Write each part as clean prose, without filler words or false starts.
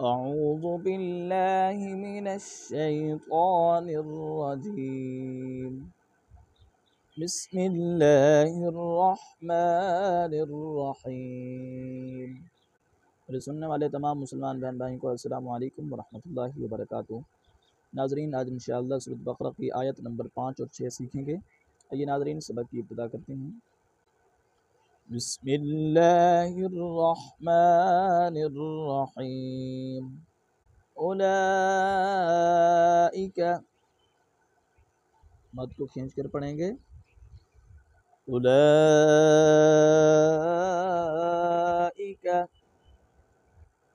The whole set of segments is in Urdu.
أعوذ بالله من الشيطان الرجيم بسم الله الرحمن الرحیم۔ میرے سننے والے تمام مسلمان بہن بھائیوں کو السلام علیکم ورحمۃ اللہ وبرکاتہ۔ ناظرین، آج انشاءاللہ سورۃ بقرہ کی آیت نمبر 5 اور 6 سیکھیں گے۔ آئیے ناظرین، سبق کی ابتدا کرتے ہیں۔ بسم اللہ الرحمن الرحیم۔ اولئک، مد کو کھینچ کر پڑھیں گے، اولئک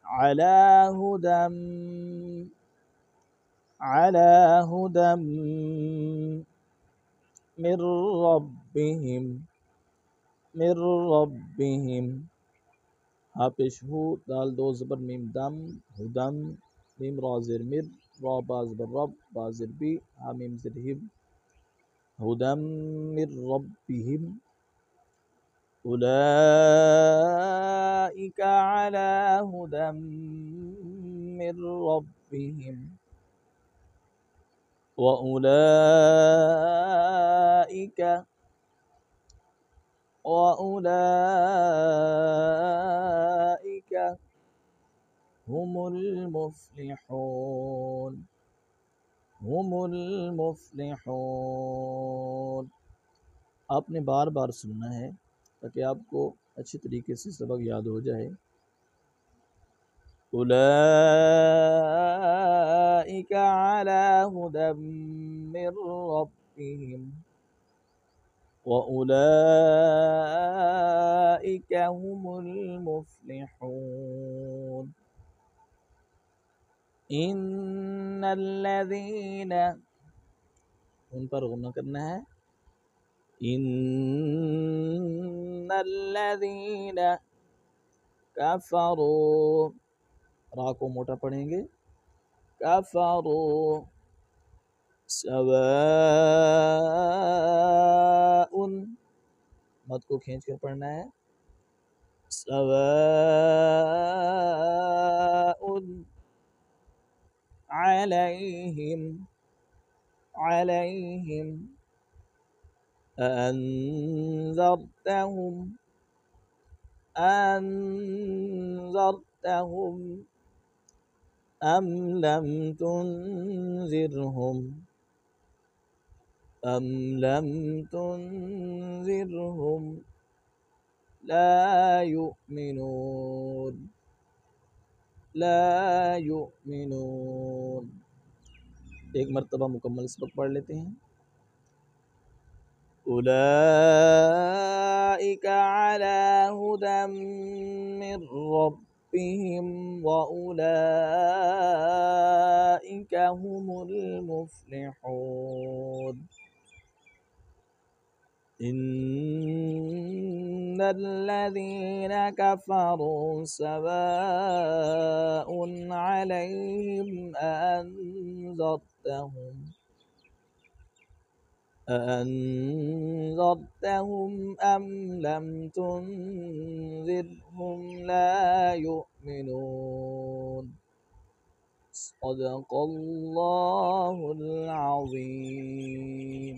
علی ہدی من ربہم، ہا پیش ہو، دال دو زبر میم دم، ہدم، میم را زیر مر، را با زبر رب، با زیر بی، ہا میم زیر ہب، ہدم من ربہم، اولئک علی ہدی من ربہم، وأولئک هم المفلحون۔ آپ نے بار بار سننا ہے تاکہ آپ کو اچھی طریقے سے سبق یاد ہو جائے۔ اولئک علی ہدی من ربہم، وأولئک هم المفلحون۔ ان الذین، ان پر غنہ کرنا ہے، ان الذین کفروا، را کو موٹا پڑھیں گے، کفروا سواء، مد کو کھینچ کر پڑھنا ہے، سواء علیہم أأنذرتهم أم لم تنذرهم لا يؤمنون۔ ایک مرتبہ مکمل سبق پڑھ لیتے ہیں۔ اولئک علی ہدی من ربہم، واولئک هم المفلحون۔ ان الذین کفروا سواء علیہم أأنذرتهم أم لم تنذرهم لا يؤمنون۔ صدق اللہ العظیم۔